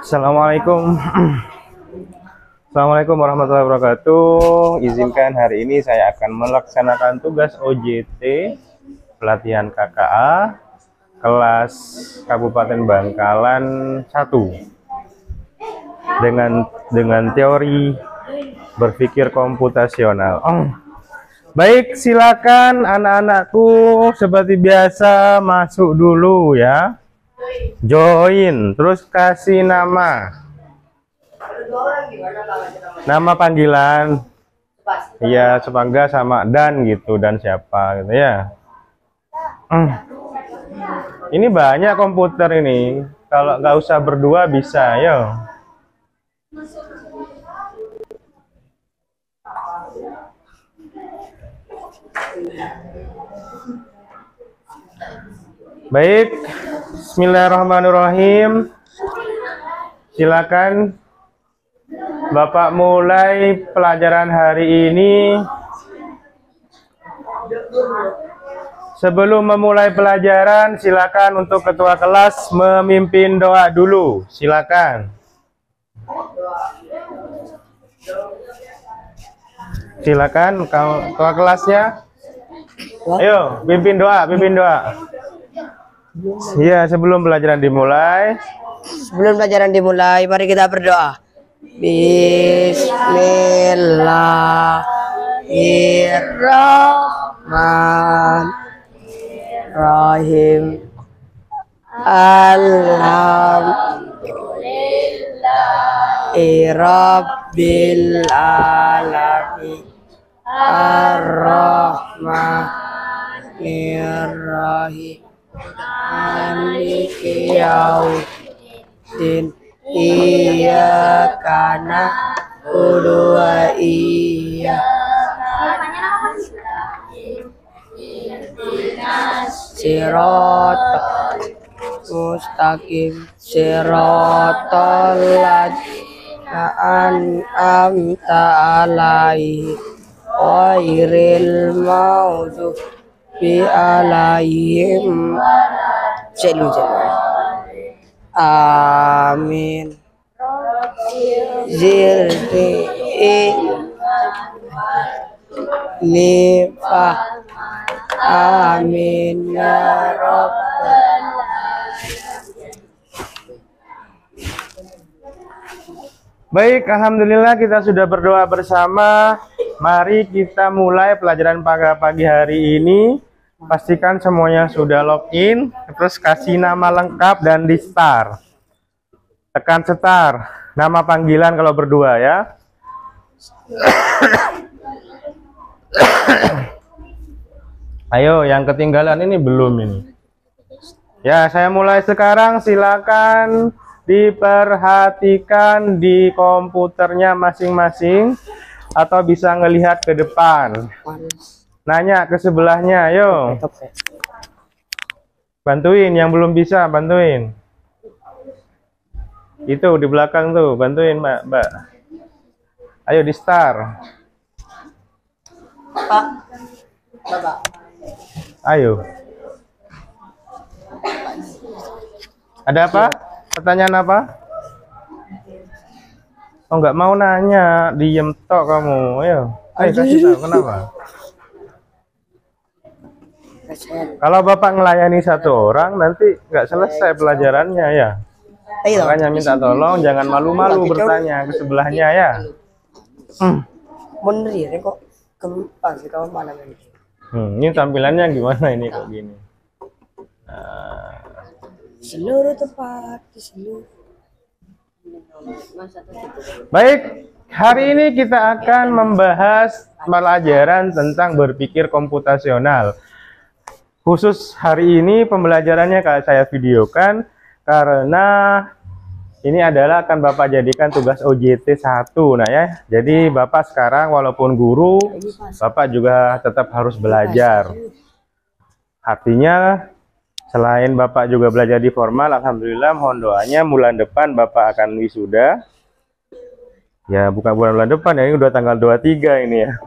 Assalamualaikum. Assalamualaikum warahmatullahi wabarakatuh. Izinkan hari ini saya akan melaksanakan tugas OJT pelatihan KKA kelas Kabupaten Bangkalan 1 dengan teori berpikir komputasional. Baik, silakan anak-anakku seperti biasa masuk dulu ya. Join, terus kasih nama panggilan. Iya, sebangga sama dan gitu, dan siapa gitu ya. Ini banyak komputer ini. Kalau nggak usah berdua bisa, yo. Baik, bismillahirrahmanirrahim. Silakan Bapak mulai pelajaran hari ini. Sebelum memulai pelajaran, silakan untuk ketua kelas memimpin doa dulu. Silakan. Silakan ketua kelasnya. Ayo, pimpin doa, pimpin doa. Iya, sebelum pelajaran dimulai. Sebelum pelajaran dimulai, mari kita berdoa. Bismillahirrahmanirrahim. Alhamdulillahi rabbil alamin. Ar-Rahmanir-Rahim. Maliki yaumiddin. Iyyaka na'budu wa iyyaka nasta'in. Ihdinas siratal mustaqim. Siratal ladzina an'amta 'alaihim ghairil maghdubi 'alaihim. Amin. Zirni nifah. Amin ya Rabbal. Baik, alhamdulillah kita sudah berdoa bersama. Mari kita mulai pelajaran pagi hari ini. Pastikan semuanya sudah login, terus kasih nama lengkap dan di start. Tekan start, nama panggilan kalau berdua ya. Ayo, yang ketinggalan ini belum ini. Ya, saya mulai sekarang, silakan diperhatikan di komputernya masing-masing atau bisa ngelihat ke depan. Nanya ke sebelahnya, ayo. Bantuin yang belum bisa, bantuin. Itu di belakang tuh, bantuin Mbak. Ayo di start. Pak, Bapak. Ayo. Ada apa? Pertanyaan apa? Oh, nggak mau nanya, diem tok kamu. Ayo, kasih tahu kenapa? Kalau Bapak ngelayani satu orang, nanti nggak selesai pelajarannya ya. Makanya minta tolong, jangan malu-malu bertanya ke sebelahnya ya. Bener ya, kok gempa sih kamu mana ini? Ini tampilannya gimana ini kok gini? Seluruh tempat di seluruh. Baik, hari ini kita akan membahas pelajaran tentang berpikir komputasional. Khusus hari ini pembelajarannya saya videokan karena ini adalah akan Bapak jadikan tugas OJT 1. Nah ya, jadi Bapak sekarang walaupun guru, Bapak juga tetap harus belajar. Artinya selain Bapak juga belajar di formal, alhamdulillah mohon doanya bulan depan Bapak akan wisuda. Ya bukan bulan depan ya, ini udah tanggal 23 ini ya.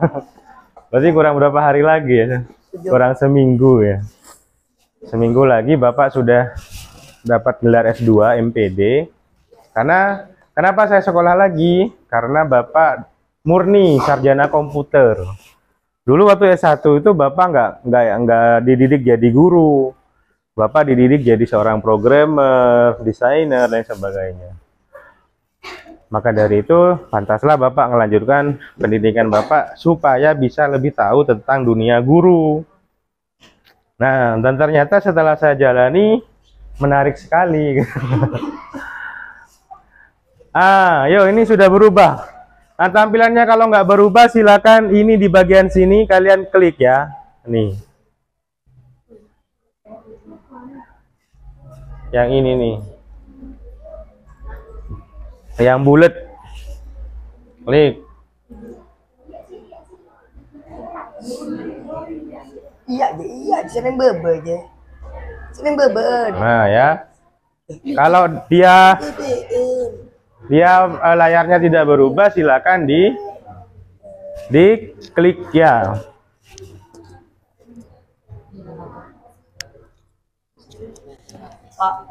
Berarti kurang berapa hari lagi ya? Kurang seminggu ya. Seminggu lagi Bapak sudah dapat gelar S2 MPD. Karena kenapa saya sekolah lagi? Karena Bapak murni sarjana komputer. Dulu waktu S1 itu Bapak nggak dididik jadi guru. Bapak dididik jadi seorang programmer, desainer, dan sebagainya. Maka dari itu, pantaslah Bapak melanjutkan pendidikan Bapak supaya bisa lebih tahu tentang dunia guru. Nah, dan ternyata setelah saya jalani, menarik sekali. Yo, ini sudah berubah. Nah, tampilannya kalau nggak berubah, silakan ini di bagian sini, kalian klik ya. Nih. Yang ini nih. Yang bulat. Klik. Iya, sering bebe aja. Sering bebe. Nah, ya. Kalau dia layarnya tidak berubah, silakan diklik ya. Pak.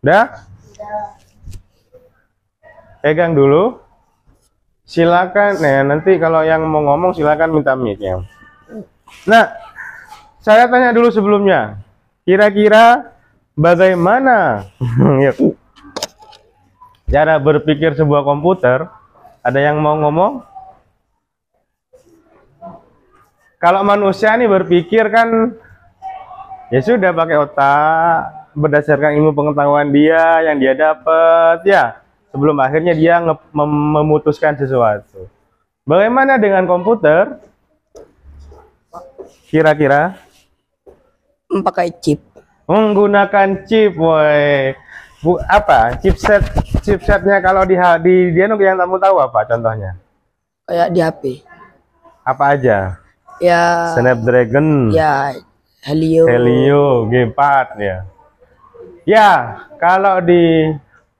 Udah? Pegang dulu. Silakan. Nah, nanti kalau yang mau ngomong silakan minta mic-nya. Nah, saya tanya dulu sebelumnya. Kira-kira bagaimana cara berpikir sebuah komputer? Ada yang mau ngomong? Kalau manusia nih berpikir kan ya sudah pakai otak berdasarkan ilmu pengetahuan dia yang dia dapat ya sebelum akhirnya dia memutuskan sesuatu. Bagaimana dengan komputer? Kira-kira? Pakai chip. Menggunakan chip, woi. Apa? Chipsetnya kalau di yang kamu tahu apa contohnya? Kayak di HP. Apa aja? Ya. Snapdragon. Ya. Helio G4 ya. Ya, kalau di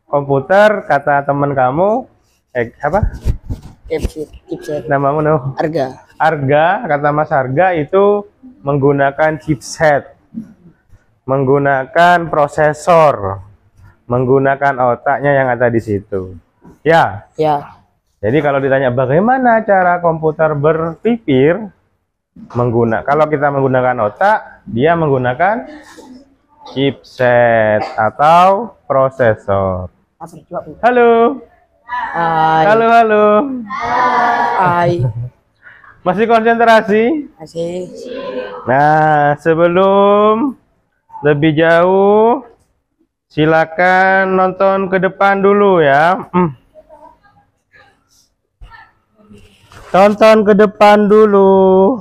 komputer kata teman kamu apa? Chipset. Namamu no? Arga, kata Mas Arga itu menggunakan chipset. Menggunakan prosesor. Menggunakan otaknya yang ada di situ. Ya. Ya. Jadi kalau ditanya bagaimana cara komputer berpikir, kalau kita menggunakan otak, dia menggunakan chipset atau prosesor. Halo. Hai. Halo. Hai. Masih konsentrasi? Masih. Nah, sebelum lebih jauh, silakan nonton ke depan dulu ya. Tonton ke depan dulu.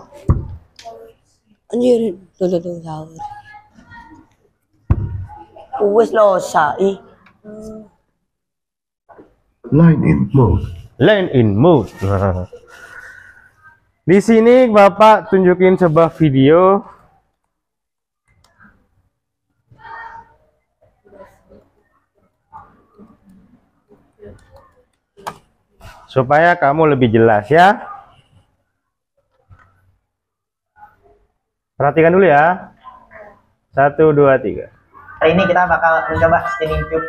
Anjir, tuh sahur. Wes lo sai. Line in mode. Di sini Bapak tunjukin sebuah video. Supaya kamu lebih jelas ya. Perhatikan dulu ya. 1, 2, 3. Hari ini kita bakal mencoba streaming cube.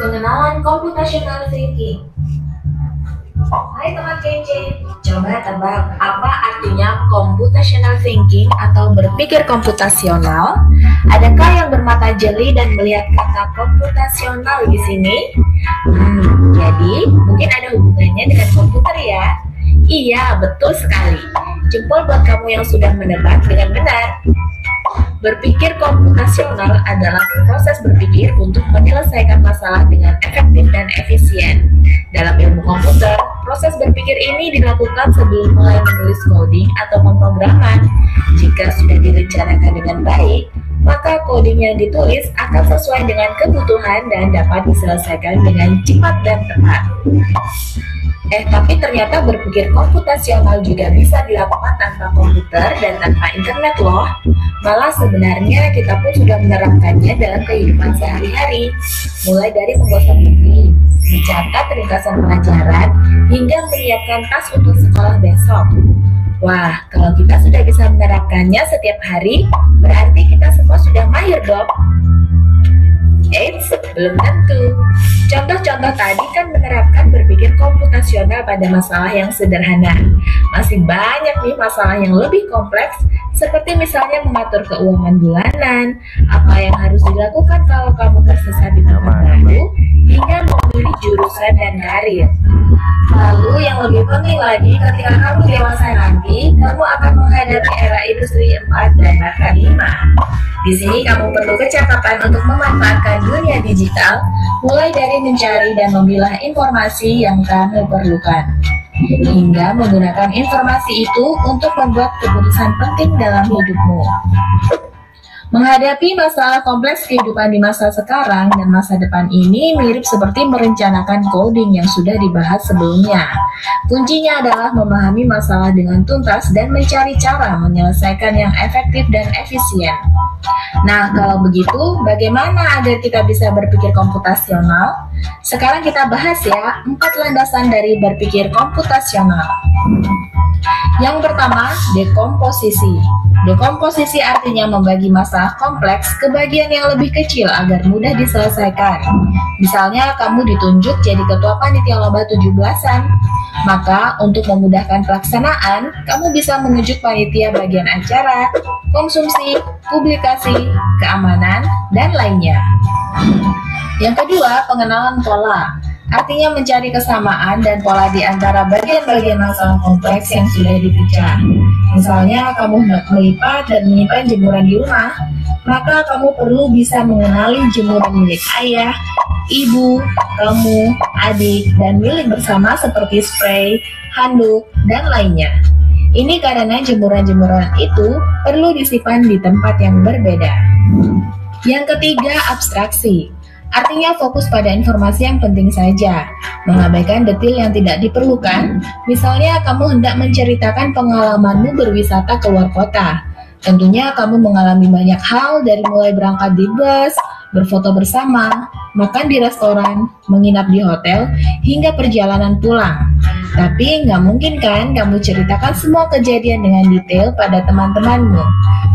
Pengenalan computational thinking. Hai teman kece, coba tebak apa artinya computational thinking atau berpikir komputasional? Adakah yang bermata jeli dan melihat kata komputasional di sini? Jadi mungkin ada hubungannya dengan komputer ya? Iya, betul sekali. Jempol buat kamu yang sudah menebak dengan benar. Berpikir komputasional adalah proses berpikir untuk menyelesaikan masalah dengan efektif dan efisien. Dalam ilmu komputer, proses berpikir ini dilakukan sebelum mulai menulis coding atau pemrograman. Jika sudah direncanakan dengan baik, maka coding yang ditulis akan sesuai dengan kebutuhan dan dapat diselesaikan dengan cepat dan tepat. Tapi ternyata berpikir komputasional juga bisa dilakukan tanpa komputer dan tanpa internet loh. Malah sebenarnya kita pun sudah menerapkannya dalam kehidupan sehari-hari. Mulai dari membuat buku, mencatat ringkasan pelajaran, hingga menyiapkan tas untuk sekolah besok. Wah, kalau kita sudah bisa menerapkannya setiap hari, berarti kita semua sudah mahir dong. Eits, belum tentu. Contoh-contoh tadi kan menerapkan berpikir komputasional pada masalah yang sederhana. Masih banyak nih masalah yang lebih kompleks, seperti misalnya mengatur keuangan bulanan, apa yang harus dilakukan kalau kamu tersesat di tempat baru, hingga memilih jurusan dan karir. Lalu yang lebih penting lagi, ketika kamu dewasa nanti, kamu akan menghadapi era industri 4 dan bahkan 5. Di sini kamu perlu kecakapan untuk memanfaatkan dunia digital, mulai dari mencari dan memilah informasi yang kamu perlukan, hingga menggunakan informasi itu untuk membuat keputusan penting dalam hidupmu. Menghadapi masalah kompleks kehidupan di masa sekarang dan masa depan ini mirip seperti merencanakan coding yang sudah dibahas sebelumnya. Kuncinya adalah memahami masalah dengan tuntas dan mencari cara menyelesaikan yang efektif dan efisien. Nah, kalau begitu, bagaimana agar kita bisa berpikir komputasional? Sekarang kita bahas ya, 4 landasan dari berpikir komputasional. Yang pertama, dekomposisi. Dekomposisi artinya membagi masalah kompleks ke bagian yang lebih kecil agar mudah diselesaikan. Misalnya, kamu ditunjuk jadi ketua panitia lomba 17-an. Maka, untuk memudahkan pelaksanaan, kamu bisa menunjuk panitia bagian acara, konsumsi, publikasi, keamanan, dan lainnya. Yang kedua, pengenalan pola. Artinya mencari kesamaan dan pola di antara bagian-bagian masalah kompleks yang sudah dipecah. Misalnya, kamu melipat dan menyimpan jemuran di rumah, maka kamu perlu bisa mengenali jemuran milik ayah, ibu, kamu, adik, dan milik bersama seperti spray, handuk, dan lainnya. Ini karena jemuran-jemuran itu perlu disimpan di tempat yang berbeda. Yang ketiga, abstraksi. Artinya fokus pada informasi yang penting saja, mengabaikan detail yang tidak diperlukan. Misalnya, kamu hendak menceritakan pengalamanmu berwisata ke luar kota. Tentunya kamu mengalami banyak hal, dari mulai berangkat di bus, berfoto bersama, makan di restoran, menginap di hotel, hingga perjalanan pulang. Tapi nggak mungkin kan kamu ceritakan semua kejadian dengan detail pada teman-temanmu.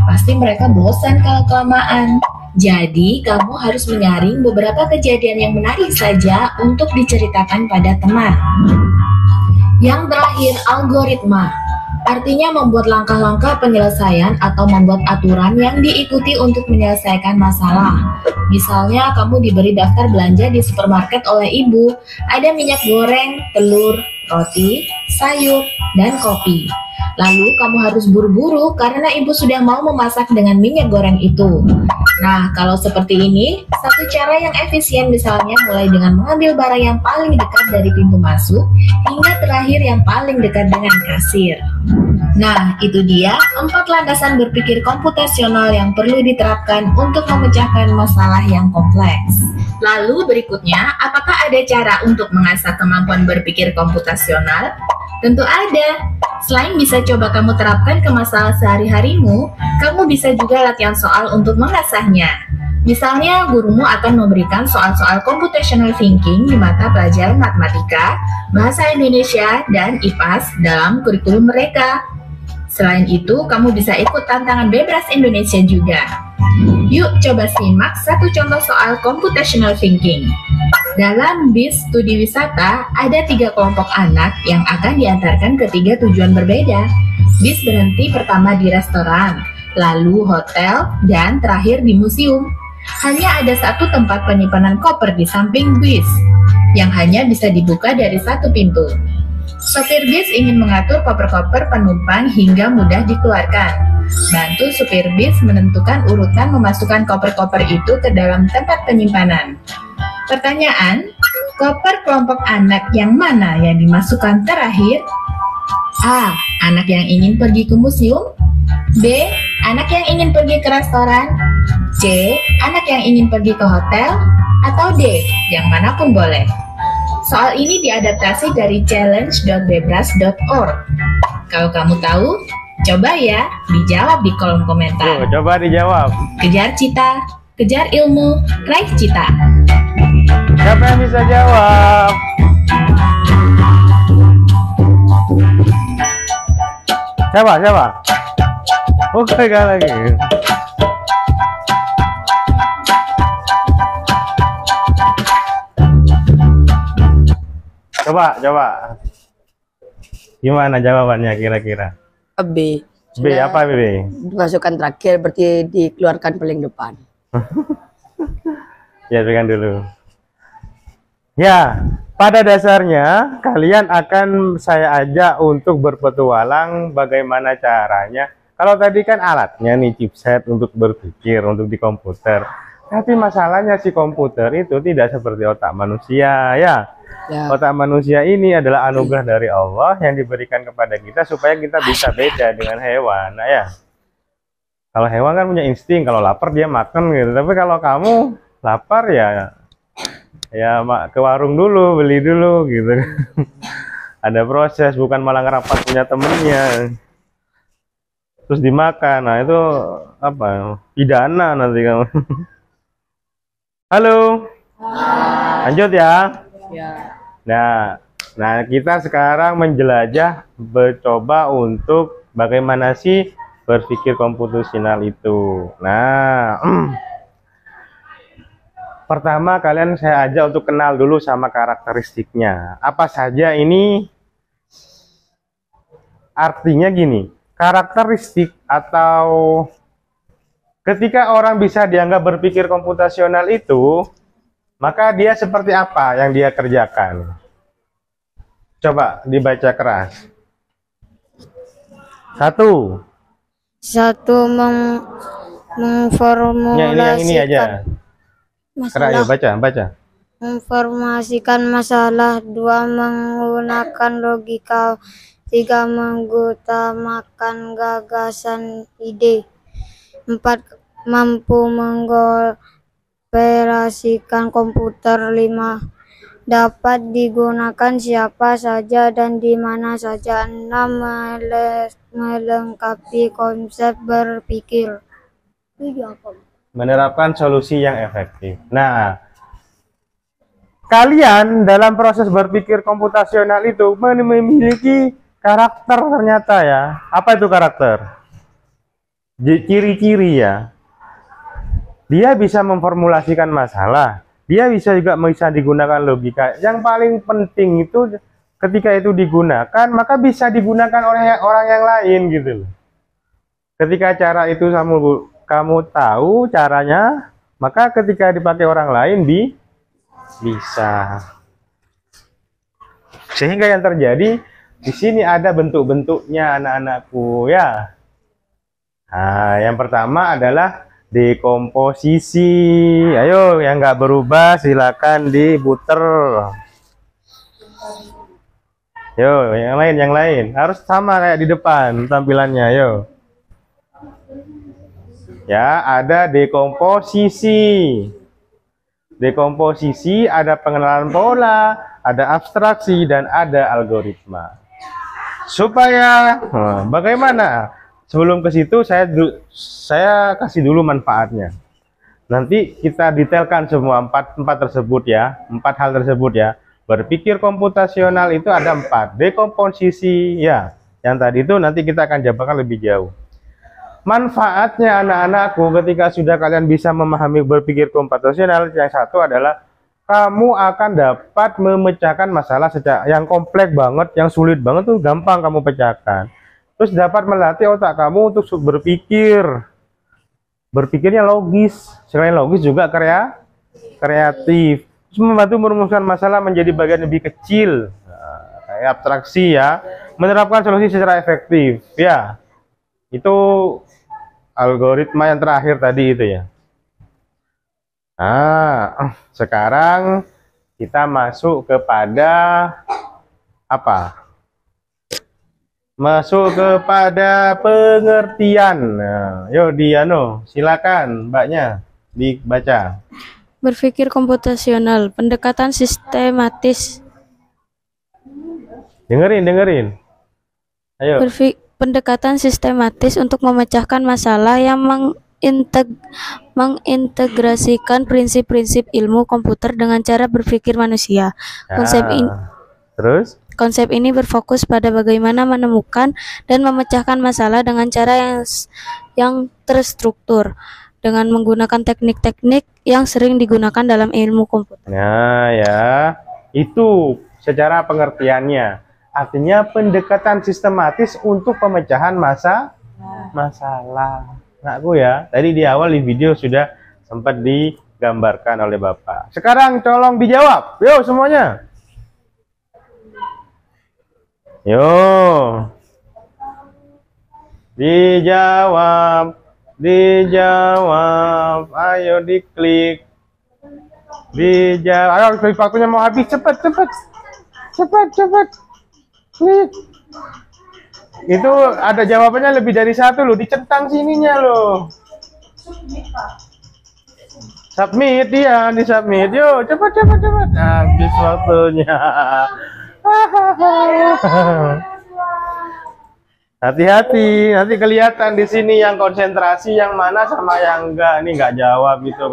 Pasti mereka bosan kalau kelamaan. Jadi, kamu harus menyaring beberapa kejadian yang menarik saja untuk diceritakan pada teman. Yang terakhir, algoritma. Artinya membuat langkah-langkah penyelesaian atau membuat aturan yang diikuti untuk menyelesaikan masalah. Misalnya, kamu diberi daftar belanja di supermarket oleh ibu. Ada minyak goreng, telur, roti, sayur, dan kopi. Lalu kamu harus buru-buru karena ibu sudah mau memasak dengan minyak goreng itu. Nah, kalau seperti ini, satu cara yang efisien misalnya mulai dengan mengambil barang yang paling dekat dari pintu masuk hingga terakhir yang paling dekat dengan kasir. Nah, itu dia 4 landasan berpikir komputasional yang perlu diterapkan untuk memecahkan masalah yang kompleks. Lalu berikutnya, apakah ada cara untuk mengasah kemampuan berpikir komputasional? Tentu ada. Selain bisa coba kamu terapkan ke masalah sehari-harimu, kamu bisa juga latihan soal untuk mengasahnya. Misalnya, gurumu akan memberikan soal-soal computational thinking di mata pelajaran matematika, bahasa Indonesia, dan IPAS dalam kurikulum mereka. Selain itu, kamu bisa ikut tantangan Bebras Indonesia juga. Yuk coba simak satu contoh soal computational thinking. Dalam bis studi wisata, ada 3 kelompok anak yang akan diantarkan ke 3 tujuan berbeda. Bis berhenti pertama di restoran, lalu hotel, dan terakhir di museum. Hanya ada 1 tempat penyimpanan koper di samping bis, yang hanya bisa dibuka dari 1 pintu. Sopir bis ingin mengatur koper-koper penumpang hingga mudah dikeluarkan. Bantu supir bis menentukan urutan memasukkan koper-koper itu ke dalam tempat penyimpanan. Pertanyaan, koper kelompok anak yang mana yang dimasukkan terakhir? A. Anak yang ingin pergi ke museum. B. Anak yang ingin pergi ke restoran. C. Anak yang ingin pergi ke hotel. Atau D. Yang manapun boleh. Soal ini diadaptasi dari challenge.bebras.org. Kalau kamu tahu, coba ya dijawab di kolom komentar. Tuh, coba dijawab. Kejar cita, kejar ilmu, raih cita. Siapa yang bisa jawab? Siapa? Oke, gak lagi. Coba. Gimana jawabannya kira-kira? B. B apa B? Masukkan terakhir berarti dikeluarkan paling depan. Ya, berikan dulu. Ya, pada dasarnya kalian akan saya ajak untuk berpetualang bagaimana caranya. Kalau tadi kan alatnya nih chipset untuk berpikir, untuk di komputer. Tapi masalahnya si komputer itu tidak seperti otak manusia ya. Otak manusia ini adalah anugerah dari Allah yang diberikan kepada kita supaya kita bisa beda dengan hewan. Nah ya, kalau hewan kan punya insting, kalau lapar dia makan gitu. Tapi kalau kamu lapar ya ke warung dulu, beli dulu gitu. Ada proses, bukan malah ngerapat punya temennya terus dimakan. Nah itu apa, pidana nanti kamu. Halo, lanjut ya. Nah kita sekarang menjelajah, mencoba untuk bagaimana sih berpikir komputasional itu. Nah, pertama kalian saya ajak untuk kenal dulu sama karakteristiknya. Apa saja ini? Artinya gini, karakteristik atau ketika orang bisa dianggap berpikir komputasional itu, maka dia seperti apa yang dia kerjakan? Coba dibaca keras. Satu memformulasikan yang ini aja. Keras, baca. Menformasikan masalah. 2 menggunakan logika. 3 mengutamakan gagasan ide. 4 mampu mengoperasikan komputer. 5 dapat digunakan siapa saja dan di mana saja. 6 melengkapi konsep berpikir. Menerapkan solusi yang efektif. Nah, kalian dalam proses berpikir komputasional itu memiliki karakter ternyata ya. Apa itu karakter? Ciri-ciri ya. Dia bisa memformulasikan masalah. Dia bisa digunakan logika. Yang paling penting itu ketika itu digunakan, maka bisa digunakan oleh orang yang lain gitu loh. Ketika cara itu kamu tahu caranya, maka ketika dipakai orang lain bisa. Sehingga yang terjadi di sini ada bentuk-bentuknya anak-anakku ya. Nah, yang pertama adalah dekomposisi. Ayo yang nggak berubah silakan diputer. Yo, yang lain harus sama kayak di depan tampilannya. Yo. Ya, ada dekomposisi. Dekomposisi ada pengenalan pola, ada abstraksi dan ada algoritma. Supaya bagaimana? Sebelum ke situ saya kasih dulu manfaatnya. Nanti kita detailkan semua empat tersebut ya, 4 hal tersebut ya. Berpikir komputasional itu ada 4. Dekomposisi ya, yang tadi itu nanti kita akan jabarkan lebih jauh. Manfaatnya anak-anakku ketika sudah kalian bisa memahami berpikir komputasional, yang satu adalah kamu akan dapat memecahkan masalah yang kompleks banget, yang sulit banget tuh gampang kamu pecahkan. Terus dapat melatih otak kamu untuk berpikir. Berpikirnya logis. Selain logis juga kreatif. Terus membantu merumuskan masalah menjadi bagian lebih kecil. Nah, kayak abstraksi ya. Menerapkan solusi secara efektif. Ya, itu algoritma yang terakhir tadi itu ya. Nah, sekarang kita masuk kepada apa? Masuk kepada pengertian. Nah, yuk silakan mbaknya dibaca. Berpikir komputasional, pendekatan sistematis Dengerin. Ayo. Pendekatan sistematis untuk memecahkan masalah yang mengintegrasikan prinsip-prinsip ilmu komputer dengan cara berpikir manusia. Terus? Konsep ini berfokus pada bagaimana menemukan dan memecahkan masalah dengan cara yang terstruktur dengan menggunakan teknik-teknik yang sering digunakan dalam ilmu komputer. Nah, ya. Itu secara pengertiannya. Artinya pendekatan sistematis untuk pemecahan masalah. Nakku ya. Tadi di awal di video sudah sempat digambarkan oleh Bapak. Sekarang tolong dijawab. Yo semuanya. Yo. Dijawab. Ayo diklik. Ayo klik, waktunya mau habis. Cepat. Klik. Itu ada jawabannya lebih dari satu loh, dicentang sininya loh. Submit dia, di submit. Yo, cepat. Habis waktunya. Hati-hati, nanti kelihatan di sini yang konsentrasi yang mana sama yang enggak. Ini enggak jawab itu.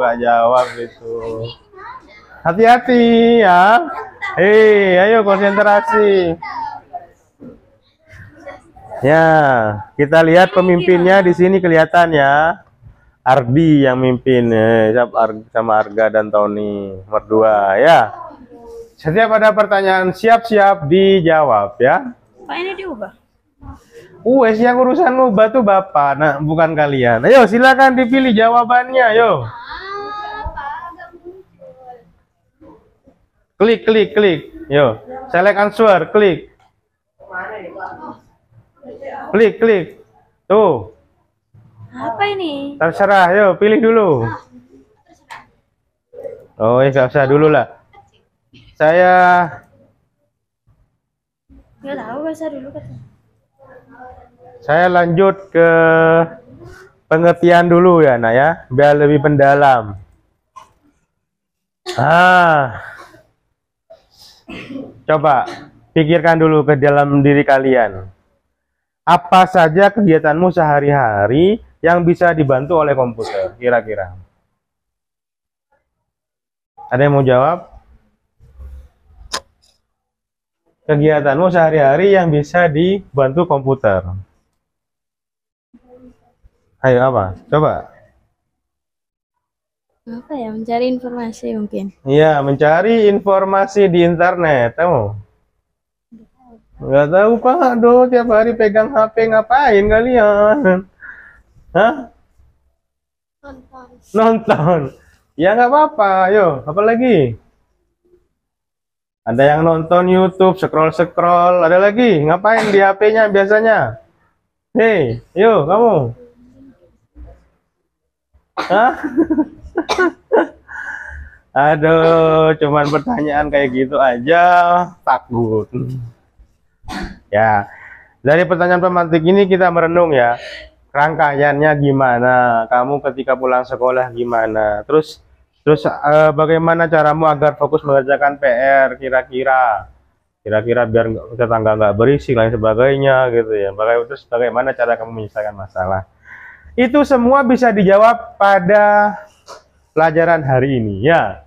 Hati-hati ya. Ayo konsentrasi. Ya, kita lihat pemimpinnya di sini kelihatan ya. Ardi yang mimpin, sama Arga dan Tony nomor 2 ya. Setiap ada pertanyaan siap-siap dijawab ya. Pak, ini diubah. Yang urusan ubah tuh Bapak, nah bukan kalian. Ayo silakan dipilih jawabannya, ayo. Klik. Yo, select answer, klik. Klik. Tuh. Apa ini? Terserah, yo pilih dulu. Oh, nggak usah dulu lah. Saya Nggak tahu, bahasa dulu kata. Saya lanjut ke pengertian dulu ya, Nak ya, biar lebih mendalam. Coba pikirkan dulu ke dalam diri kalian. Apa saja kegiatanmu sehari-hari yang bisa dibantu oleh komputer, kira-kira? Ada yang mau jawab? Kegiatanmu sehari-hari yang bisa dibantu komputer. Ayo apa? Coba. Apa ya? Mencari informasi mungkin. Iya, mencari informasi di internet. Tahu? Nggak tahu Pak. Aduh, tiap hari pegang HP ngapain kalian? Hah? Nonton. Ya nggak apa-apa. Ayo, apa lagi? Ada yang nonton YouTube, scroll. Ada lagi? Ngapain di HP-nya biasanya? Hei, yuk kamu. Hah? Aduh, cuman pertanyaan kayak gitu aja takut. Ya, dari pertanyaan pemantik ini kita merenung ya. Rangkaiannya gimana? Kamu ketika pulang sekolah gimana? Terus bagaimana caramu agar fokus mengerjakan PR kira-kira biar tetangga nggak berisik lain sebagainya gitu ya. Terus bagaimana cara kamu menyelesaikan masalah? Itu semua bisa dijawab pada pelajaran hari ini ya,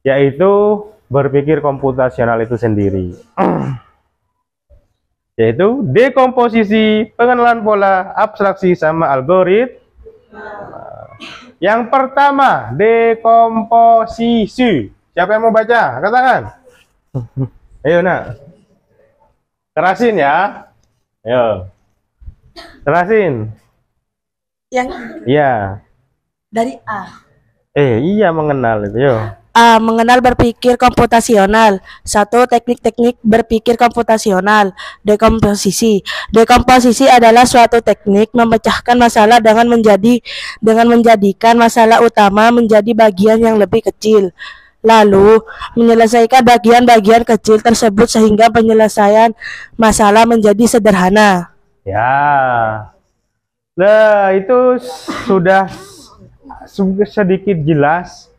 yaitu berpikir komputasional itu sendiri, yaitu dekomposisi, pengenalan pola, abstraksi, sama algoritma. Yang pertama, dekomposisi. Siapa yang mau baca? Katakan. Ayo nak, kerasin ya. Ayo, kerasin. Yang Iya. dari A. Iya mengenal itu yo. A. Mengenal berpikir komputasional. 1. Teknik-teknik berpikir komputasional. Dekomposisi. Dekomposisi adalah suatu teknik memecahkan masalah dengan menjadikan masalah utama menjadi bagian yang lebih kecil. Lalu, menyelesaikan bagian-bagian kecil tersebut sehingga penyelesaian masalah menjadi sederhana. Ya. Nah, itu sudah sedikit jelas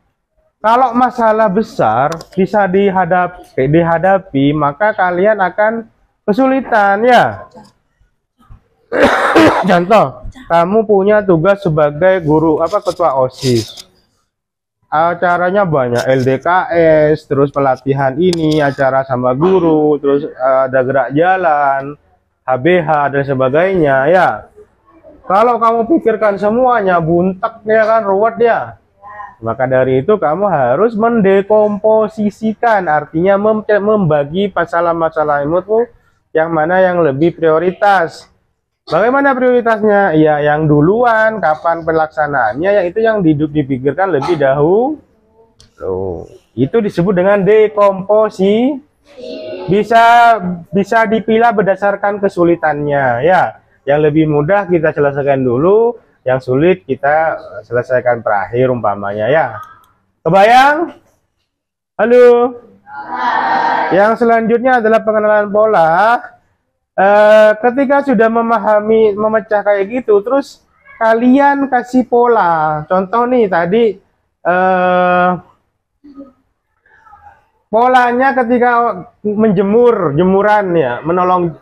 Kalau masalah besar bisa dihadapi, maka kalian akan kesulitan ya. Contoh, kamu punya tugas sebagai guru ketua OSIS. Acaranya banyak, LDKS, terus pelatihan ini, acara sama guru, terus ada gerak jalan, HBH dan sebagainya ya. Kalau kamu pikirkan semuanya buntek ya kan, ruwet ya. Maka dari itu kamu harus mendekomposisikan, artinya membagi masalah-masalahmu tuh yang mana yang lebih prioritas. Bagaimana prioritasnya? Ya, yang duluan, kapan pelaksanaannya, yang itu yang dipikirkan lebih dahulu. Itu disebut dengan dekomposisi. Bisa dipilah berdasarkan kesulitannya ya. Yang lebih mudah kita selesaikan dulu, yang sulit kita selesaikan terakhir umpamanya ya. Kebayang? Halo? Yang selanjutnya adalah pengenalan pola. Ketika sudah memecah kayak gitu, terus kalian kasih pola. Contoh nih tadi polanya ketika jemuran ya,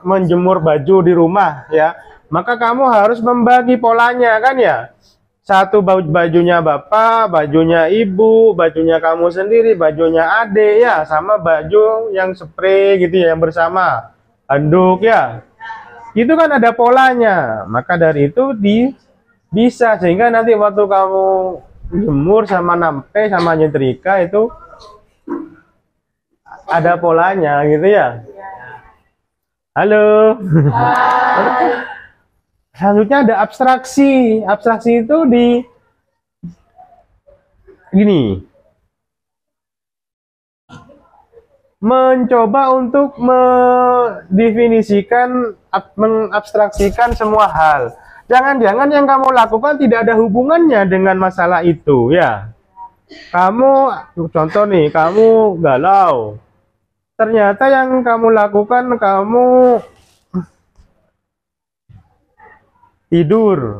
menjemur baju di rumah ya, maka kamu harus membagi polanya kan ya. Satu bajunya bapak, bajunya ibu, bajunya kamu sendiri, bajunya adik ya, sama baju yang spray gitu ya, yang bersama handuk ya, itu kan ada polanya. Maka dari itu bisa sehingga nanti waktu kamu jemur sama nampe sama nyetrika itu ada polanya gitu ya. Halo. Selanjutnya ada abstraksi. Abstraksi itu gini, mencoba untuk mendefinisikan, mengabstraksikan semua hal. Jangan-jangan yang kamu lakukan tidak ada hubungannya dengan masalah itu ya. Kamu, contoh nih, kamu galau. Ternyata yang kamu lakukan, kamu tidur.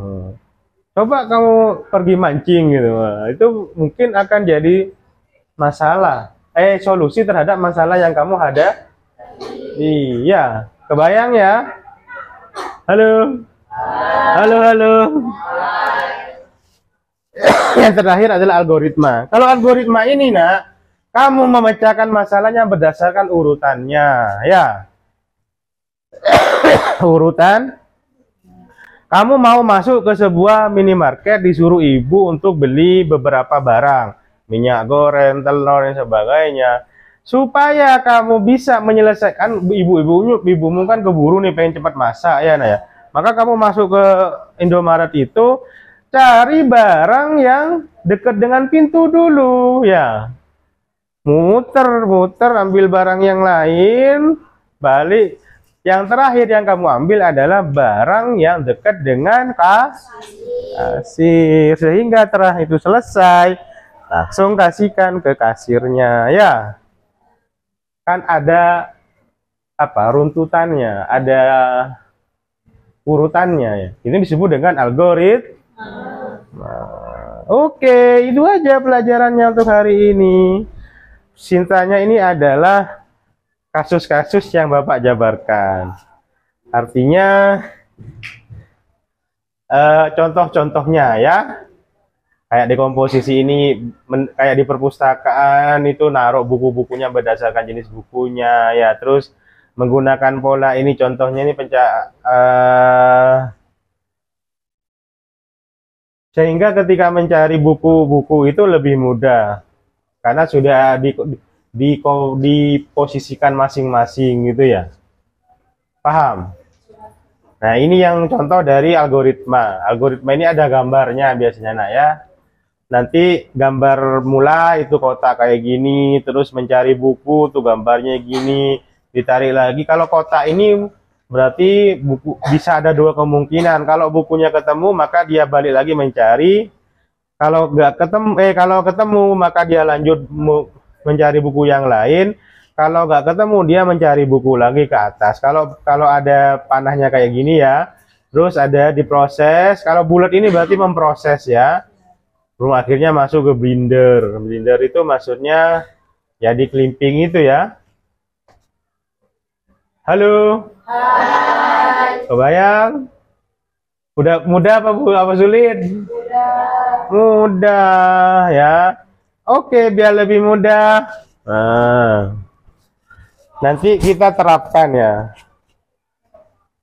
Coba kamu pergi mancing gitu. Itu mungkin akan jadi masalah. Solusi terhadap masalah yang kamu hadapi. Iya, kebayang ya? Halo. Halo. Yang terakhir adalah algoritma. Kalau algoritma ini, nak, kamu memecahkan masalahnya berdasarkan urutannya, ya. Urutan. Kamu mau masuk ke sebuah minimarket, disuruh ibu untuk beli beberapa barang. Minyak goreng, telur dan sebagainya, supaya kamu bisa menyelesaikan. Ibumu kan keburu nih, pengen cepat masak ya, nah ya. Maka kamu masuk ke Indomaret itu, cari barang yang dekat dengan pintu dulu ya, muter ambil barang yang lain, balik. Yang terakhir yang kamu ambil adalah barang yang dekat dengan kasir, sehingga setelah itu selesai langsung kasihkan ke kasirnya ya. Kan ada runtutannya, ada urutannya ya. Ini disebut dengan algoritma. Oke, itu aja pelajarannya untuk hari ini. Sintanya ini adalah kasus-kasus yang Bapak jabarkan. Artinya contoh-contohnya ya. Kayak di komposisi ini, kayak di perpustakaan itu naruh buku-bukunya berdasarkan jenis bukunya ya. Terus menggunakan pola ini, contohnya ini sehingga ketika mencari buku-buku itu lebih mudah karena sudah diposisikan masing-masing gitu ya. Paham? Nah, ini yang contoh dari algoritma. Algoritma ini ada gambarnya biasanya, nak ya. Nanti gambar mula itu kotak kayak gini, terus mencari buku tuh gambarnya gini, ditarik lagi. Kalau kotak ini berarti buku bisa ada dua kemungkinan. Kalau bukunya ketemu maka dia balik lagi mencari. Kalau nggak ketemu, kalau ketemu maka dia lanjut mencari buku yang lain. Kalau nggak ketemu dia mencari buku lagi ke atas. Kalau ada panahnya kayak gini ya, terus ada diproses. Kalau bulat ini berarti memproses ya. Belum akhirnya masuk ke Blender. Blender itu maksudnya ya di clipping itu ya. Halo. Hai. Kebayang? Udah mudah apa Bu? Apa sulit? Mudah ya. Oke, biar lebih mudah. Nah, nanti kita terapkan ya.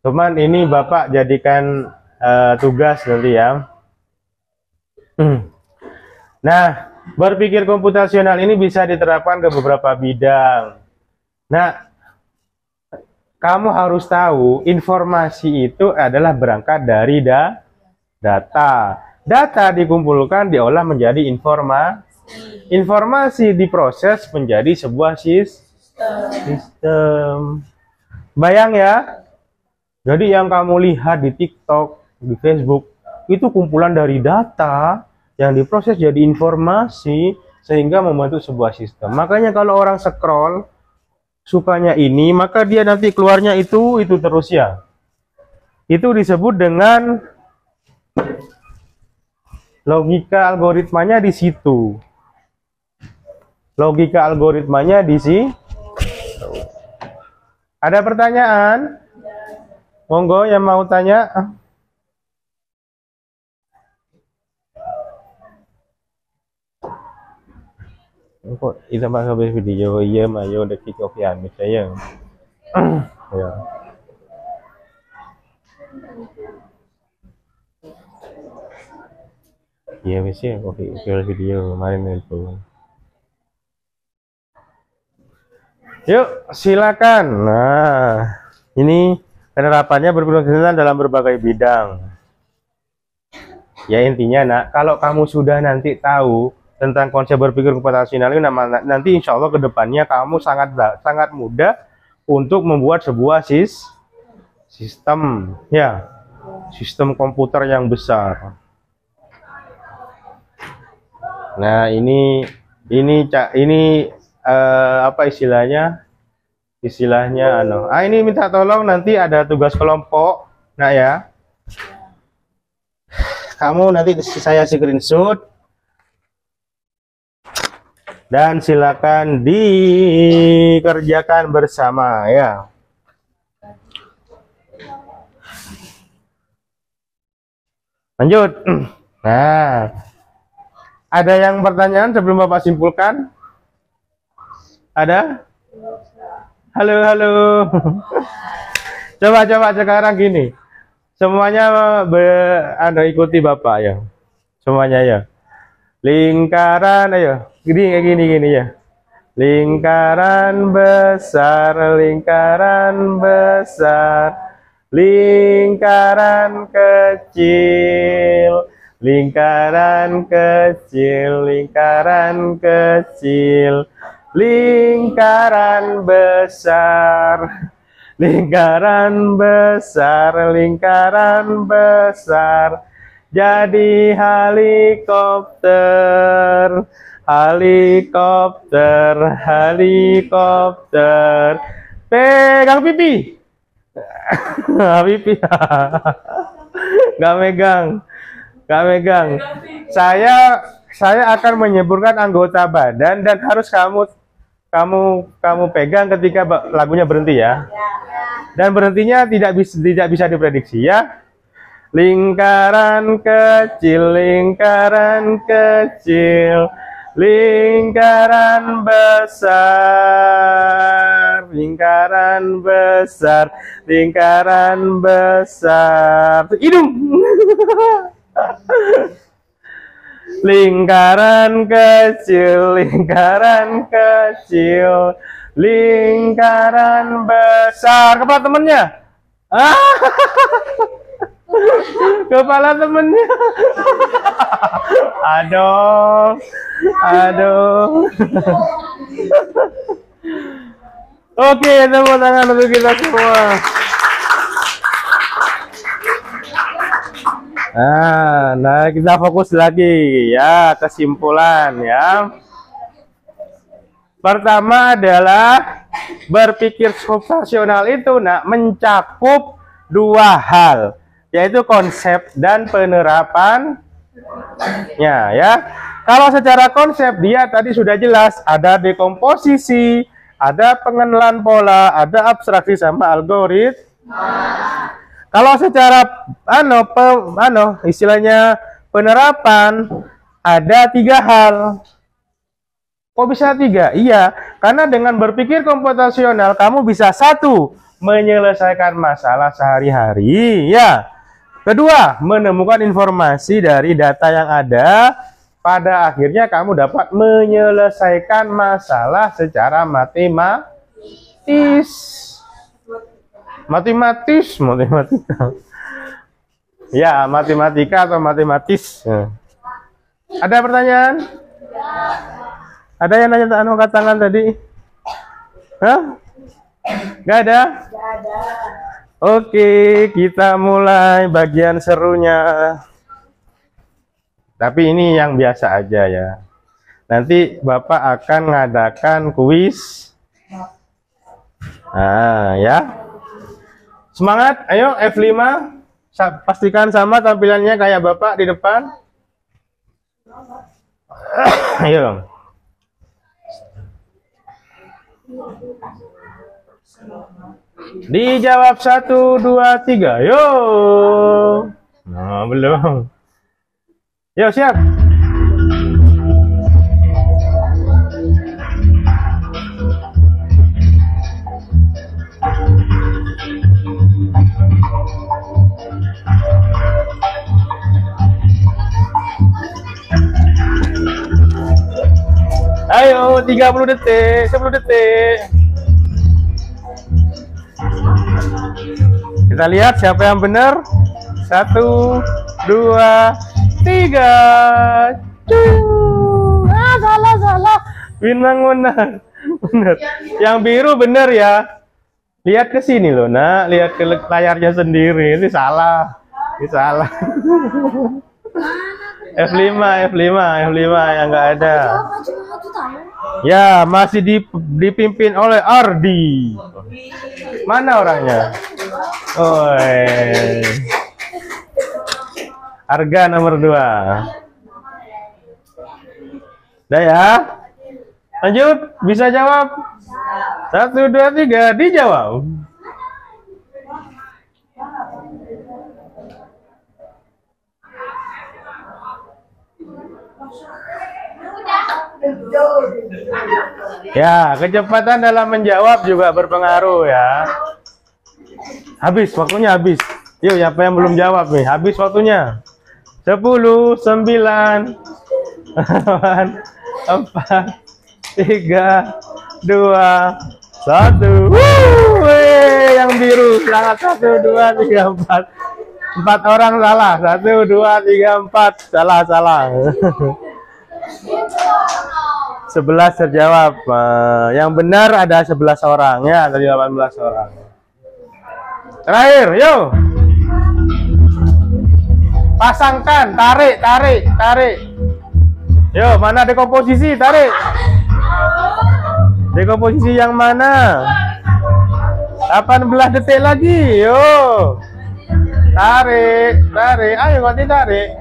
Cuman ini Bapak jadikan tugas nanti ya. Nah, berpikir komputasional ini bisa diterapkan ke beberapa bidang. Nah, kamu harus tahu informasi itu adalah berangkat dari data. Data dikumpulkan, diolah menjadi informasi. Informasi diproses menjadi sebuah sistem. Bayang ya. Jadi yang kamu lihat di TikTok, di Facebook, itu kumpulan dari data yang diproses jadi informasi sehingga membentuk sebuah sistem. Makanya kalau orang scroll sukanya ini, maka dia nanti keluarnya itu terus ya. Itu disebut dengan logika algoritmanya di situ. Logika algoritmanya di sini. Ada pertanyaan? Monggo yang mau tanya. Kok itu mah video iya mah yo udah kick off ya misalnya. Ya. Iya wis ya oke video kemarin itu. Yuk silakan. Nah, ini penerapannya berkelanjutan dalam berbagai bidang. Ya intinya nak, kalau kamu sudah nanti tahu tentang konsep berpikir komputasional ini, nanti insya Allah kedepannya kamu sangat mudah untuk membuat sebuah sistem ya, sistem komputer yang besar. Nah ini apa istilahnya ini minta tolong nanti ada tugas kelompok. Nah ya, kamu nanti saya screenshot dan silakan dikerjakan bersama ya. Lanjut. Nah, ada yang pertanyaan sebelum Bapak simpulkan? Ada? Halo. Coba sekarang gini. Semuanya Anda ikuti Bapak ya. Semuanya ya. Lingkaran, ayo. Kayak gini ya. Lingkaran besar, lingkaran besar. Lingkaran kecil, lingkaran kecil, lingkaran kecil. Lingkaran besar, lingkaran besar, lingkaran besar. Jadi helikopter, helikopter, helikopter. Pegang pipi. Pipi. Gak megang. Saya akan menyebutkan anggota badan dan harus kamu pegang ketika lagunya berhenti ya. Dan berhentinya tidak bisa diprediksi ya. Lingkaran kecil, lingkaran kecil, lingkaran besar, lingkaran besar, lingkaran besar. Hidung. Lingkaran kecil, lingkaran kecil, lingkaran besar. Kepala temennya. Kepala temennya. Aduh. Oke, tepuk tangan untuk kita semua. Nah, kita fokus lagi ya, kesimpulan ya. Pertama adalah berpikir komputasional itu mencakup dua hal, yaitu konsep dan penerapan Ya. Kalau secara konsep dia tadi sudah jelas, ada dekomposisi, ada pengenalan pola, ada abstraksi sama algoritma. Kalau secara istilahnya penerapan ada 3 hal. Kok bisa 3? Iya, karena dengan berpikir komputasional kamu bisa 1, menyelesaikan masalah sehari-hari, ya. Kedua, menemukan informasi dari data yang ada. Pada akhirnya kamu dapat menyelesaikan masalah secara matematika. Ya, matematika atau matematis. Ada pertanyaan? Ada yang nanya angkat tangan tadi? Hah? Gak ada? Oke, kita mulai bagian serunya. Tapi ini yang biasa aja ya. Nanti Bapak akan ngadakan kuis. Nah, ya. Semangat, ayo F5. Pastikan sama tampilannya kayak Bapak di depan. Ayo. Dijawab 1, 2, 3. Yo. Nah, belum. Yo, siap. Ayo, 30 detik, 10 detik. Kita lihat siapa yang benar. 1, 2, 3. Salah. Bintang benar. Yang biru benar ya. Lihat ke sini loh, Nak. Lihat ke layarnya sendiri. Ini salah. F5 yang nggak ada. Ya, masih dipimpin oleh Ardi. Mana orangnya? Harga nomor 2. Udah ya? Lanjut, bisa jawab? 1, 2, 3, dijawab. Ya, kecepatan dalam menjawab juga berpengaruh ya. Habis, waktunya habis. Yuk, siapa yang belum jawab nih? Habis waktunya. 10, 9, 8, 4, 3, 2, 1. Yang biru sangat. 1, 2, 3, 4. 4 orang salah. 1, 2, 3, 4. Salah. 11 terjawab. Yang benar ada 11 orang ya, dari 18 orang. Terakhir, yuk. Pasangkan, tarik. Yo, mana dekomposisi? Tarik. Dekomposisi yang mana? 18 detik lagi. Yo. Tarik. Ayo nanti tarik.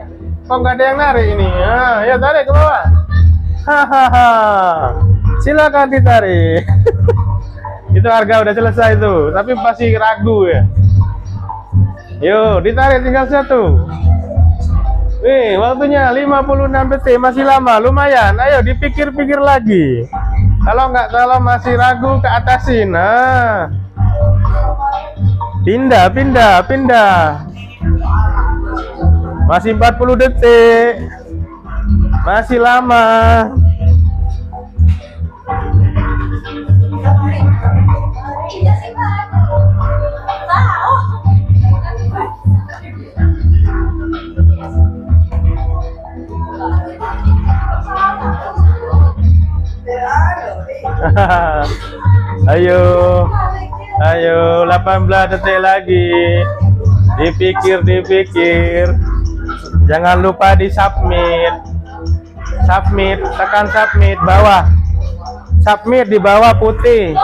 Kok nggak ada yang narik ini? Ya tarik ke bawah. Hahaha. Silakan ditarik. Itu harga udah selesai tuh, tapi pasti ragu ya. Yo, ditarik tinggal 1. Nih, waktunya 56 detik, masih lama, lumayan. Ayo dipikir-pikir lagi. Kalau masih ragu, ke atasin. Nah. Pindah. Masih 40 detik. Masih lama. Ayo 18 detik lagi. Dipikir. Jangan lupa di submit, tekan submit bawah. Submit di bawah putih.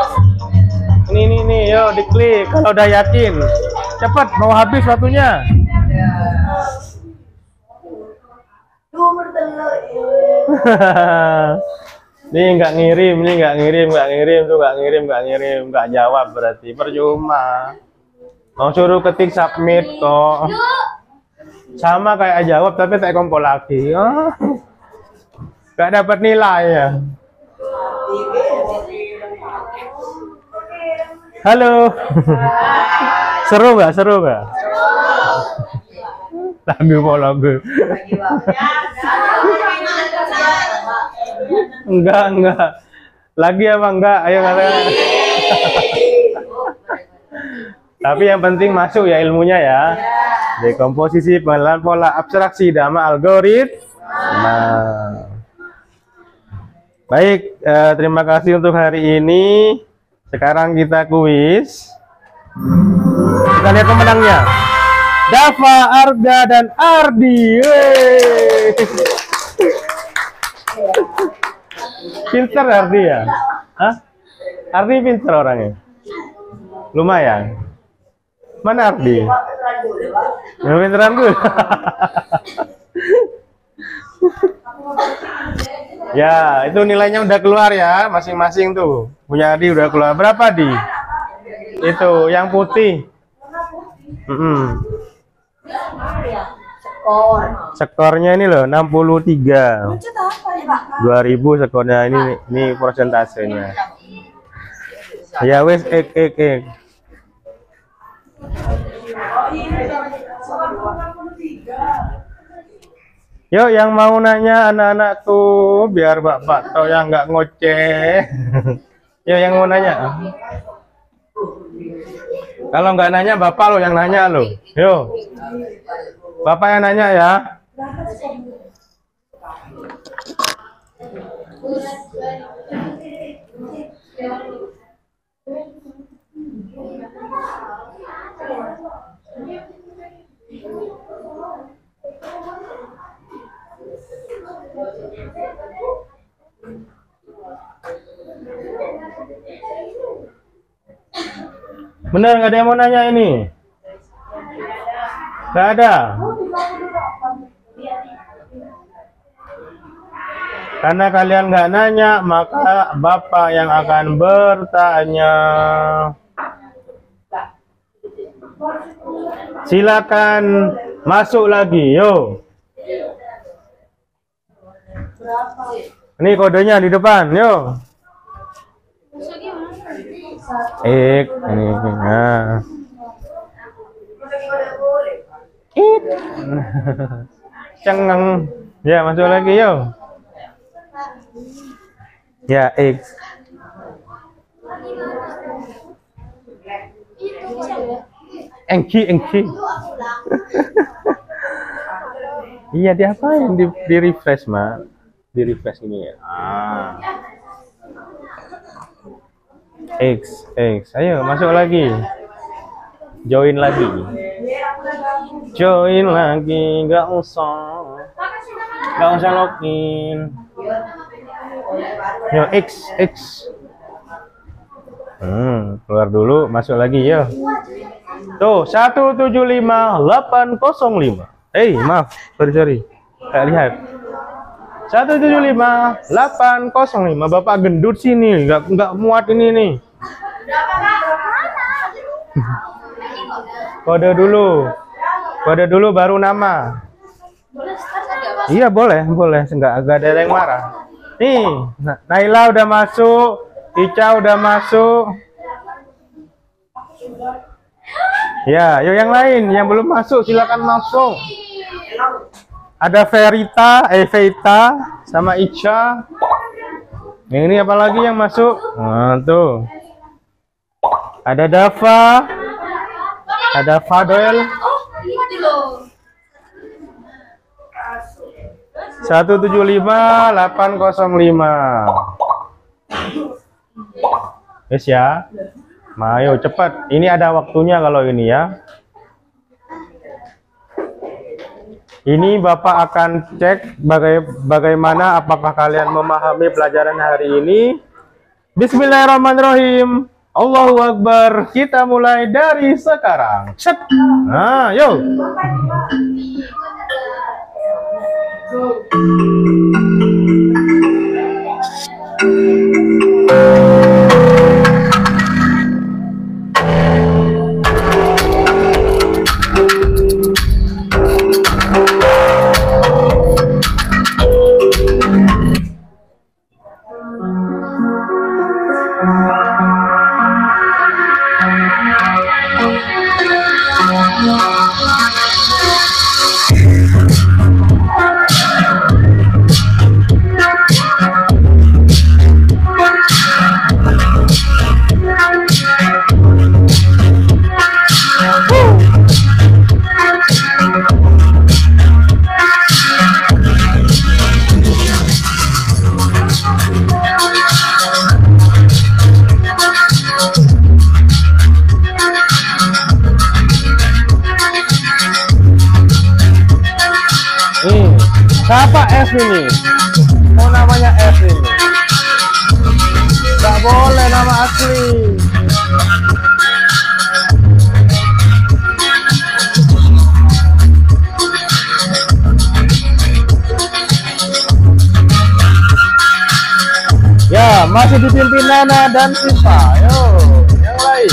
Ini, yo diklik kalau udah yakin. Cepat, mau habis waktunya. Ini nggak ngirim, tuh nggak ngirim, nggak jawab berarti percuma. Mau suruh ketik submit kok. Sama kayak jawab tapi tak kompol lagi. Oh. Nggak dapat nilai ya. Halo. Seru nggak? Lagu mau lagu. Enggak. Lagi apa enggak? Ayo kalian. Tapi yang penting masuk ya ilmunya ya. Dekomposisi, pengenalan pola, abstraksi, dama, algoritma. Baik, terima kasih untuk hari ini. Sekarang kita kuis. Kita lihat pemenangnya. Dava, Arga, dan Ardi. Yeay. Pinter Ardi ya? Hah? Ardi pinter orangnya? Lumayan. Mana Ardi? Ya, pinteran gue. Ya, itu nilainya udah keluar ya, masing-masing tuh. Punya Ardi udah keluar. Berapa, Di? Itu, yang putih. Skornya ini loh 63. 2000 skornya ini persentasenya. Ya wes ek. Yuk yang mau nanya anak-anak tuh biar Bapak tau yang nggak ngoceh. Yuk yang mau nanya. Kalau nggak nanya Bapak lo yang nanya lo. Yuk. Bapak yang nanya ya. Bener nggak ada yang mau nanya ini? Nggak ada. Karena kalian nggak nanya, maka Bapak yang akan bertanya. Silakan masuk lagi, yo. Ini kodenya di depan, yo. Ini. Nah. Cengeng. Ya, masuk lagi, yo. Ya, X. Engki. Iya, diapain? Di refresh, Mak. Di refresh ini ya. X. Ayo, masuk lagi. Join lagi. Nggak usah login. Yo, X. Keluar dulu, masuk lagi ya. Tuh, 175.805. Maaf, sorry. Nggak lihat. 175.805. Bapak gendut sini, nggak muat ini nih. Kode dulu baru nama. Iya boleh, nggak ada yang marah. Nih, Naila udah masuk, Ica udah masuk. Ya, yuk yang lain yang belum masuk silakan masuk. Ada Veita sama Ica. Ini apa lagi yang masuk? Nah, tuh. Ada Dava. Ada Fadel. 175.805. Yes ya. Ayo cepat. Ini ada waktunya kalau ini ya. Ini Bapak akan cek bagaimana apakah kalian memahami pelajaran hari ini. Bismillahirrahmanirrahim. Allahu Akbar. Kita mulai dari sekarang. Set. Nah, yuk. Siapa F ini? Oh, namanya F ini. Gak boleh nama asli. Ya, masih dipimpin Nana dan Siva. Yo, yang lain.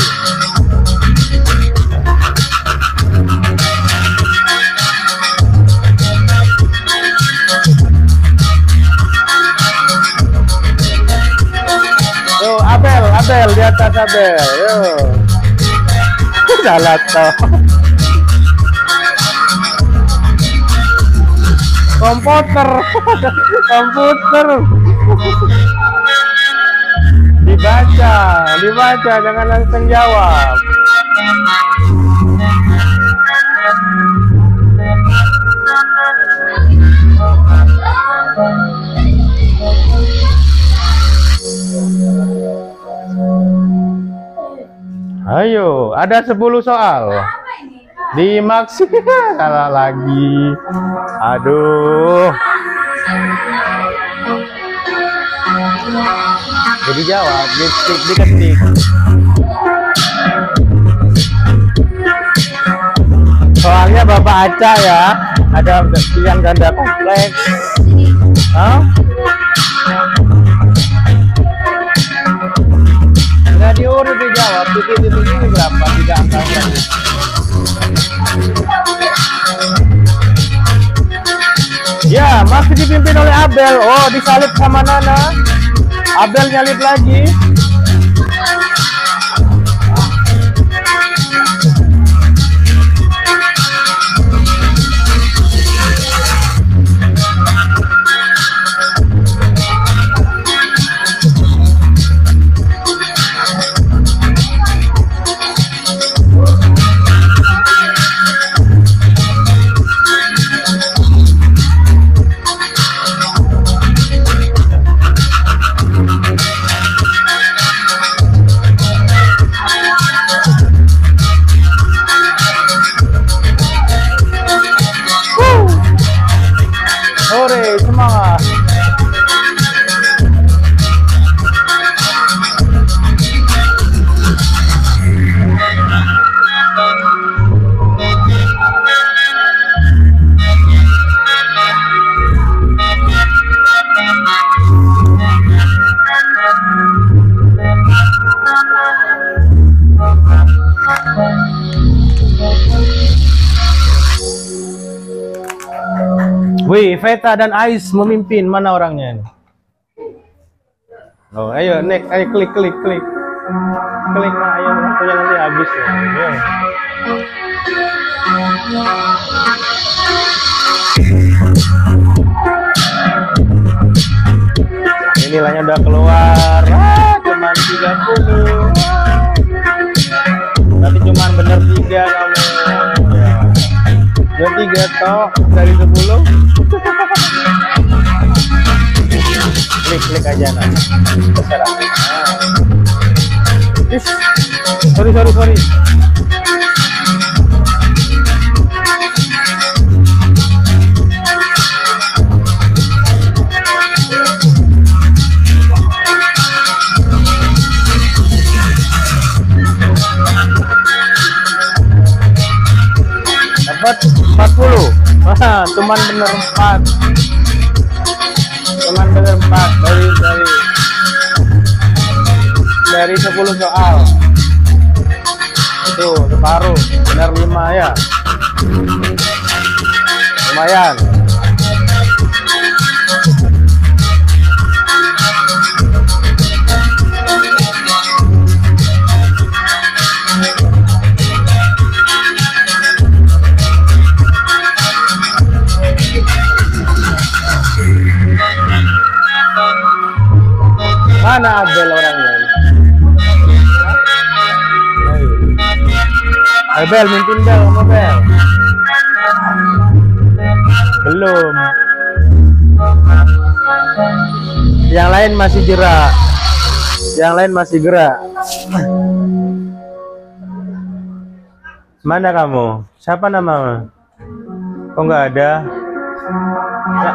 Yo, Abel di atas Abel. Yo. Jalan toh. Komputer. Dibaca, jangan langsung jawab. Ayo, ada 10 soal. Dimaksi. Salah lagi. Aduh. Jadi jawab, diketik. Soalnya Bapak Aca ya, ada pilihan ganda kompleks. Hah? Nggak diurut dijawab, titik-titik ini berapa? 3 angka lagi. Ya, masih dipimpin oleh Abel. Oh, disalib sama Nana. Abel nyalip lagi. Sore, semangat. Wih, Veta dan Ais memimpin. Mana orangnya ini? Oh, ayo next, ayo klik. Klik, nah, ayo waktunya nanti habis ya. Ayo. Ini nilainya udah keluar. Cuman 30. Tapi cuman bener 3 kamu. Ya. 3 toh dari 10. Klik aja nah. Terserah. Sorry. Dapat 40. cuman bener 4. Cuman bener 4 dari 10 soal. Itu separuh, benar 5 ya. Lumayan. Mana Abel orangnya? Abel, mimpin Bel, sama Bel. Belum. Yang lain masih gerak. Yang lain masih gerak. Mana kamu? Siapa nama? Kok nggak ada? Ya,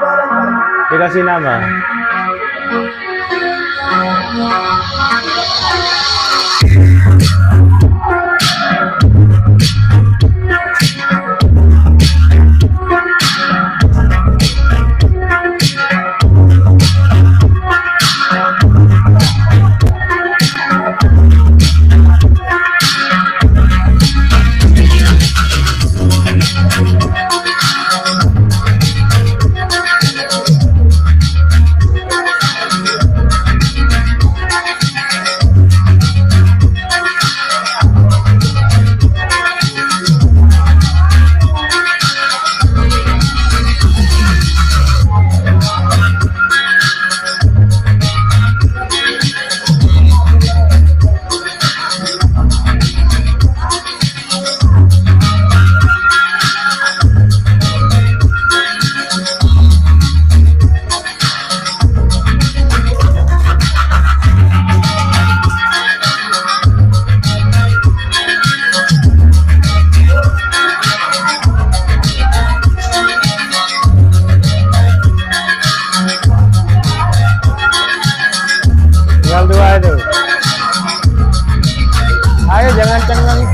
dikasih nama.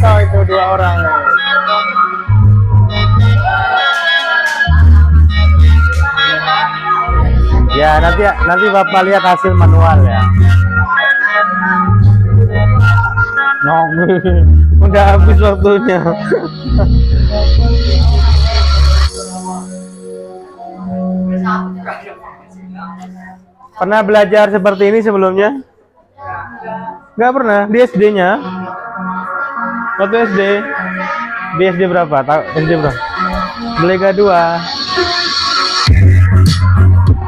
Itu 2 orang. Ya nanti Bapak lihat hasil manual ya. Udah habis waktunya. Pernah belajar seperti ini sebelumnya? Nggak pernah, di SD-nya. Waktu SD. Di SD berapa? SD berapa? Belega 2.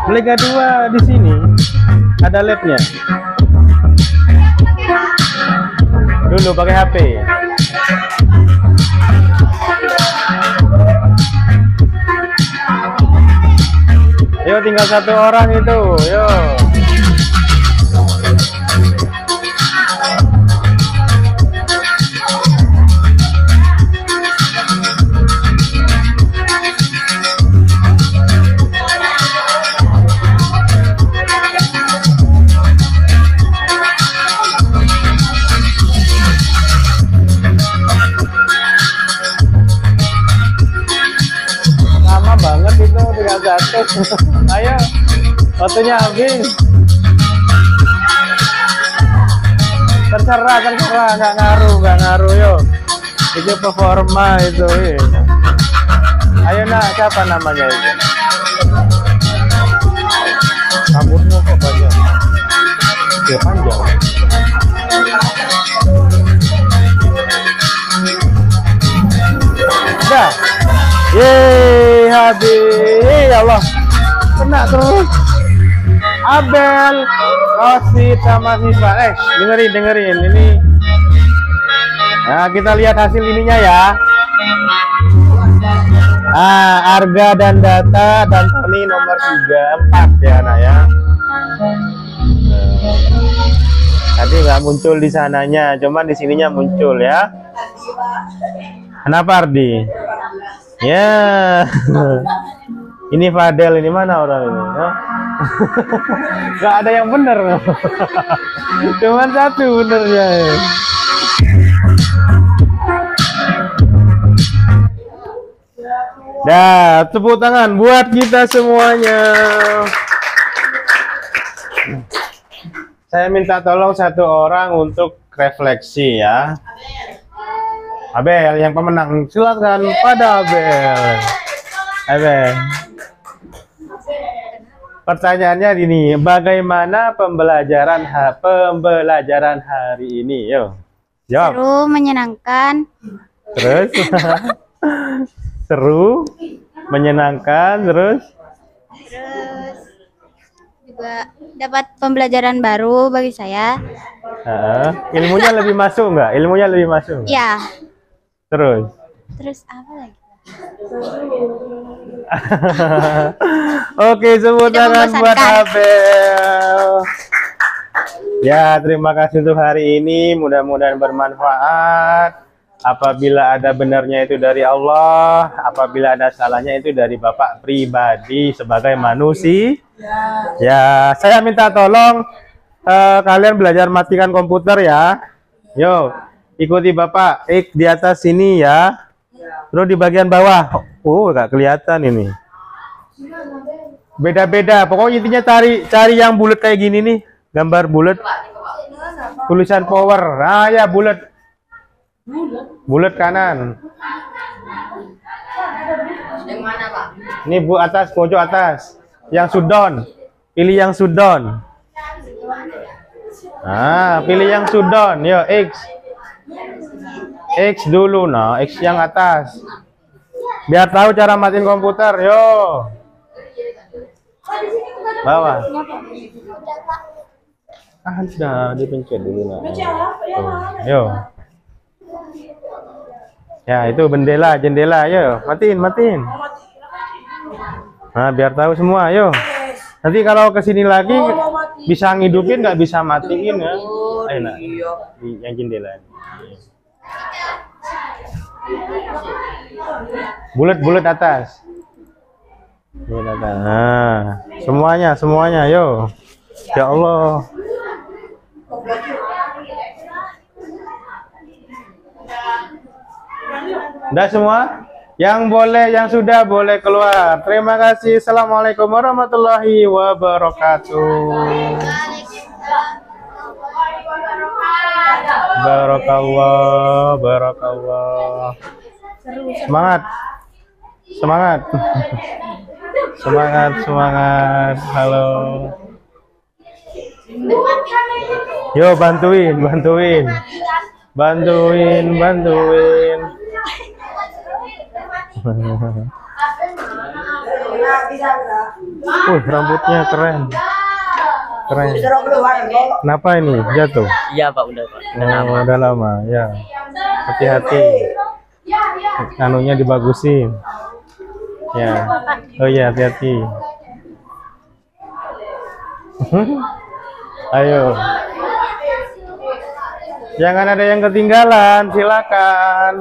Belega 2 di sini. Ada labnya. Dulu pakai HP. Yo, tinggal 1 orang itu. Yo. Banget itu 31. Ayo, waktunya habis. Terserah, nggak ngaruh yo. Itu performa itu. Ayo nak, siapa namanya itu? Rambutmu kok panjang? Ya panjang. Udah. Yeay, habis. Ya Allah, kena terus. Abel, Rosid sama Siva. Dengerin ini. Nah, kita lihat hasil ininya ya. Arga dan data dan Tony nomor 3, 4 ya nak ya. Tadi nggak muncul di sananya, cuman di sininya muncul ya. Kenapa Ardi? Ya, ini Fadel, ini mana orang ini? Ya? Gak ada yang benar, cuman 1 benernya. Dah, tepuk tangan buat kita semuanya. Saya minta tolong satu orang untuk refleksi ya. Abel yang pemenang, silakan pada Abel. Abel. Pertanyaannya gini, bagaimana pembelajaran hari ini? Yo, jawab. Seru, menyenangkan. Terus, seru, menyenangkan, terus Juga dapat pembelajaran baru bagi saya. ilmunya lebih masuk nggak? Ilmunya lebih masuk. Ya, Terus, apa lagi? oke, tepuk Tidak tangan buat membosankan. Abel. Ya, terima kasih untuk hari ini. Mudah-mudahan bermanfaat. Apabila ada benarnya itu dari Allah, apabila ada salahnya itu dari Bapak pribadi sebagai manusia. Ya, saya minta tolong kalian belajar matikan komputer ya. Yo, ikuti Bapak. Di atas sini ya. Terus di bagian bawah. Oh, nggak kelihatan ini. Beda-beda. Pokoknya intinya cari yang bulat kayak gini nih. Gambar bulat. Tulisan power. Nah, ya bulat. Bulat kanan. Ini bu atas, pojok atas. Yang shutdown. Pilih yang shutdown. Nah, pilih yang shutdown. Yo, X. X dulu, nah, X yang atas. Biar tahu cara matiin komputer, yo. Bawah. Sudah dipencet dulu, nah. Yo. Ya, itu jendela, yo. Matiin. Nah, biar tahu semua, yo. Nanti kalau kesini lagi bisa ngidupin, nggak bisa matiin ya. Enak. Yang jendela. Bulat atas. Nah, semuanya, yo. Ya Allah. Udah semua? Yang sudah boleh keluar. Terima kasih. Assalamualaikum warahmatullahi wabarakatuh. Barakallah. Semangat. Halo. Yo, bantuin. Rambutnya keren. Kenapa ini jatuh? Iya Pak, udah Pak. Udah lama ya. Hati-hati. Anunya dibagusin. Ya. Oh iya, hati-hati. Ayo. Jangan ada yang ketinggalan, silakan.